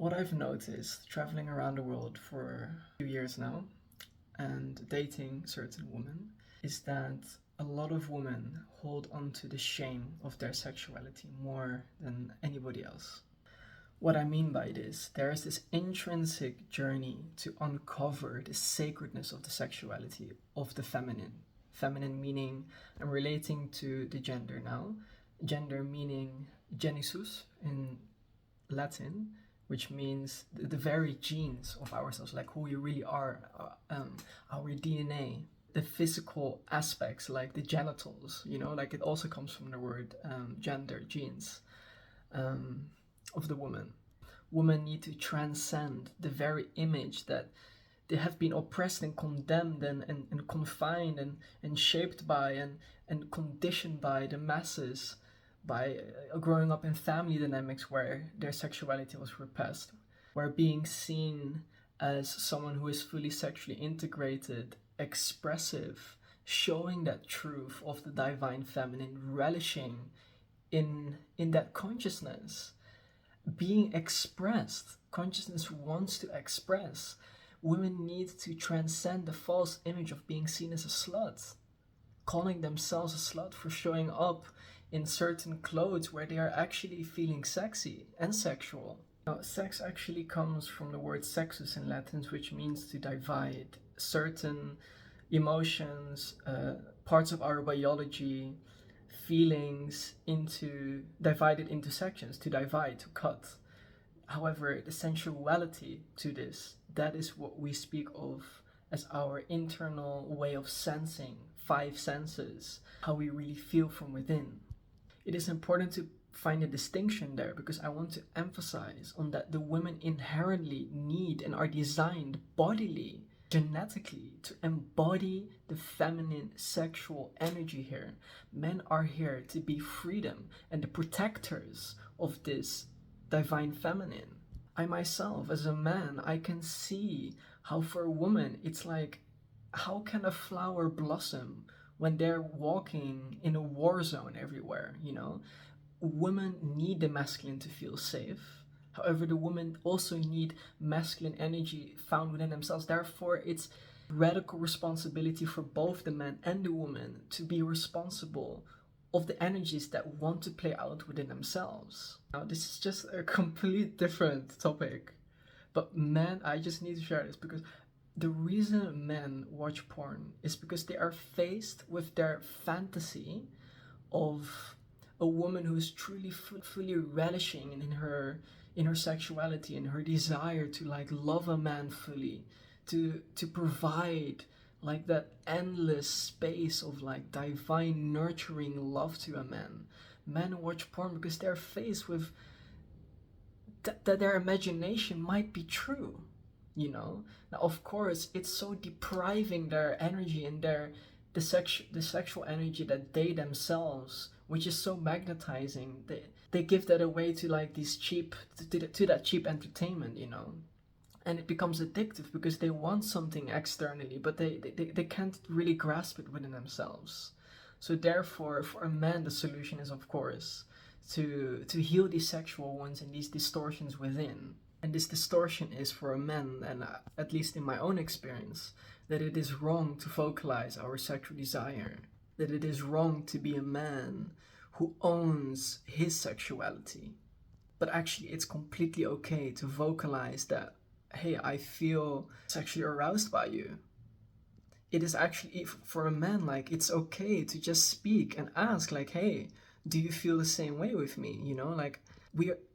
What I've noticed traveling around the world for a few years now and dating certain women is that a lot of women hold on to the shame of their sexuality more than anybody else. What I mean by this, there is this intrinsic journey to uncover the sacredness of the sexuality of the feminine. Feminine meaning, I'm relating to the gender now. Gender meaning genisus in Latin, which means the very genes of ourselves, like who we really are, our DNA, the physical aspects, like the genitals, like it also comes from the word gender, genes, of the woman. Women need to transcend the very image that they have been oppressed and condemned and confined and shaped by and conditioned by the masses, by growing up in family dynamics where their sexuality was repressed, where being seen as someone who is fully sexually integrated, expressive, showing that truth of the divine feminine, relishing in that consciousness, being expressed. Consciousness wants to express. Women need to transcend the false image of being seen as a slut, calling themselves a slut for showing up in certain clothes where they are actually feeling sexy and sexual. Now, sex actually comes from the word sexus in Latin, which means to divide certain emotions, parts of our biology, feelings divided into sections, to divide, to cut. However, the sensuality to this, that is what we speak of as our internal way of sensing, 5 senses, how we really feel from within. It is important to find a distinction there because I want to emphasize on that the women inherently need and are designed bodily, genetically, to embody the feminine sexual energy here. Men are here to be freedom and the protectors of this divine feminine. I myself, as a man, I can see how for a woman it's like, how can a flower blossom when they're walking in a war zone everywhere? Women need the masculine to feel safe. However, the women also need masculine energy found within themselves. Therefore, it's radical responsibility for both the man and the woman to be responsible of the energies that want to play out within themselves. Now, this is just a complete different topic, but men, I just need to share this because the reason men watch porn is because they are faced with their fantasy of a woman who is truly fully relishing in her sexuality and her desire to love a man fully, to provide that endless space of divine nurturing love to a man. Men watch porn because they're faced with that their imagination might be true. Now, of course, it's so depriving their energy and the sexual energy that they themselves, which is so magnetizing, they give that away to these cheap to that cheap entertainment, and it becomes addictive because they want something externally, but they can't really grasp it within themselves. So therefore, for a man, the solution is, of course, to heal these sexual wounds and these distortions within. And this distortion is for a man, and at least in my own experience, that it is wrong to vocalize our sexual desire, that it is wrong to be a man who owns his sexuality. But actually, it's completely okay to vocalize that, hey, I feel sexually aroused by you. It is actually, for a man, it's okay to just speak and ask, hey, do you feel the same way with me?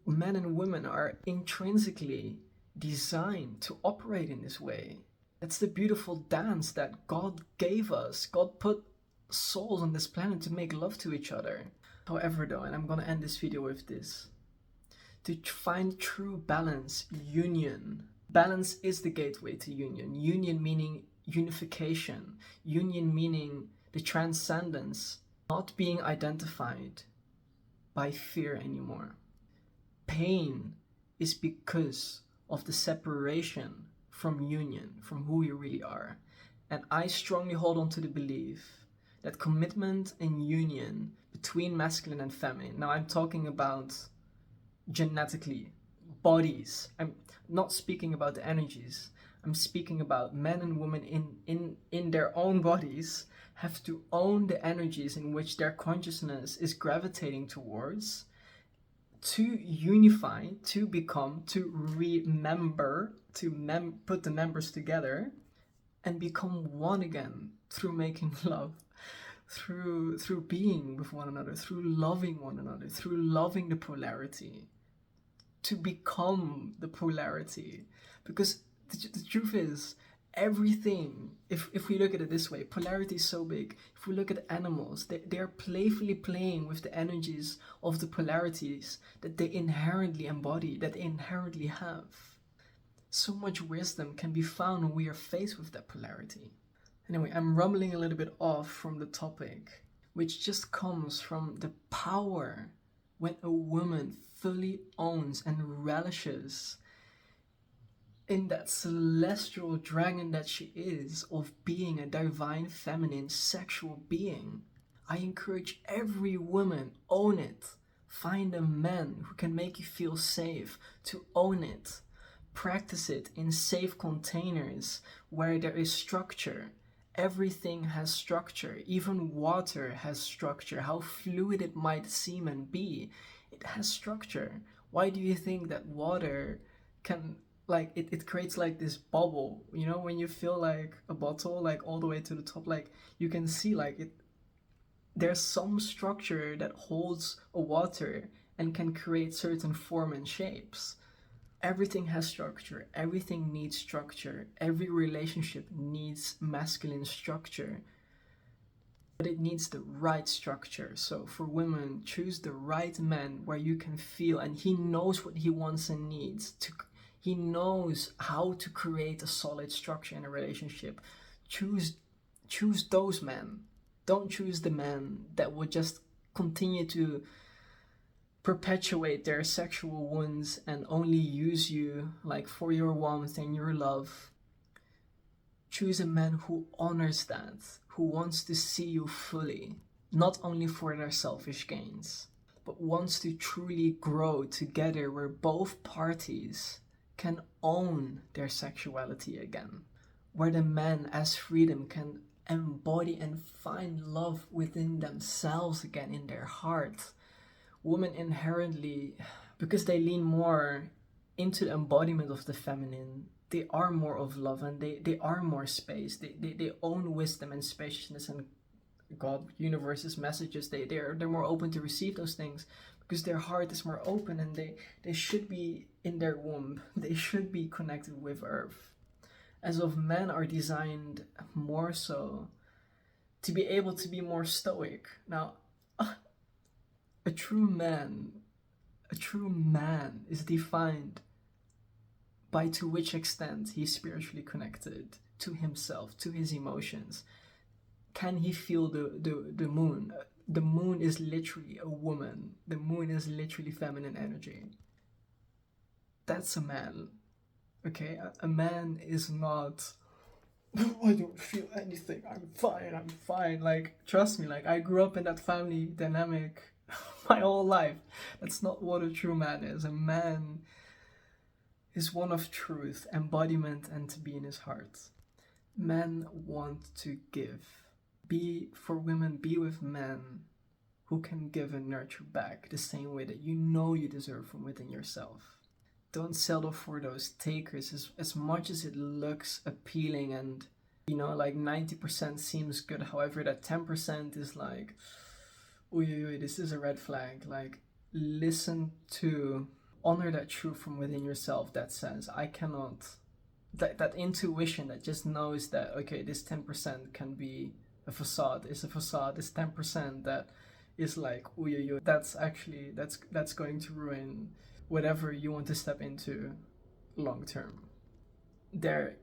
Men and women are intrinsically designed to operate in this way. That's the beautiful dance that God gave us. God put souls on this planet to make love to each other. However, though, and I'm gonna end this video with this, to find true balance, union. Balance is the gateway to union. Union meaning unification. Union meaning the transcendence, not being identified by fear anymore. Pain is because of the separation from union, from who we really are. And I strongly hold on to the belief that commitment and union between masculine and feminine, now I'm talking about genetically, bodies. I'm not speaking about the energies. I'm speaking about men and women in their own bodies have to own the energies in which their consciousness is gravitating towards, to unify, to become, to remember, to put the members together and become one again through making love, through being with one another, through loving one another, through loving the polarity, to become the polarity. Because the truth is, everything, if we look at it this way, polarity is so big. If we look at animals, they're playfully playing with the energies of the polarities that they inherently embody, that they inherently have. So much wisdom can be found when we are faced with that polarity. Anyway, I'm rumbling a little bit off from the topic, which just comes from the power when a woman fully owns and relishes in that celestial dragon that she is, of being a divine feminine sexual being. I encourage every woman, own it. Find a man who can make you feel safe to own it. Practice it in safe containers where there is structure. Everything has structure. Even water has structure. How fluid it might seem and be, it has structure. Why do you think that water can, like, it creates like this bubble? You know, when you fill like a bottle like all the way to the top, like you can see like it, there's some structure that holds a water and can create certain form and shapes. Everything has structure. Everything needs structure. Every relationship needs masculine structure, but it needs the right structure. So for women, choose the right man where you can feel, and he knows what he wants and needs. He knows how to create a solid structure in a relationship. Choose those men. Don't choose the men that would just continue to perpetuate their sexual wounds and only use you like for your warmth and your love. Choose a man who honors that, who wants to see you fully, not only for their selfish gains, but wants to truly grow together, where both parties can own their sexuality again, where the man as freedom can embody and find love within themselves again, in their heart. Women inherently, because they lean more into the embodiment of the feminine, they are more of love, and they are more space. They own wisdom and spaciousness and God, universe's messages. They're more open to receive those things because their heart is more open, and they should be in their womb. They should be connected with earth. As of men are designed more so to be able to be more stoic. Now, a true man is defined by to which extent he's spiritually connected to himself, to his emotions. Can he feel the moon? The moon is literally a woman. The moon is literally feminine energy. That's a man. Okay? A man is not, I don't feel anything, I'm fine. Like, trust me, like, I grew up in that family dynamic my whole life. That's not what a true man is. A man is one of truth, embodiment, and to be in his heart. Men want to give. For women, be with men who can give and nurture back the same way that you know you deserve from within yourself. Don't settle for those takers as much as it looks appealing and, you know, like 90% seems good. However, that 10% is like, ooh, this is a red flag. Like, listen to, honor that truth from within yourself that says, I cannot, that intuition that just knows that, okay, this 10% can be a facade, is a facade. This 10% that is like, ooh, that's actually, that's going to ruin whatever you want to step into long term. There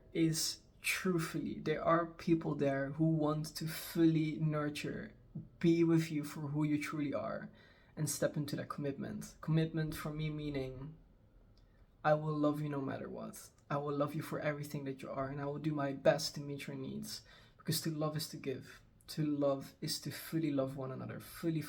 are people there who want to fully nurture, be with you for who you truly are, and step into that commitment. Commitment for me meaning, I will love you no matter what. I will love you for everything that you are, and I will do my best to meet your needs. Because to love is to give. To love is to fully love one another. Fully.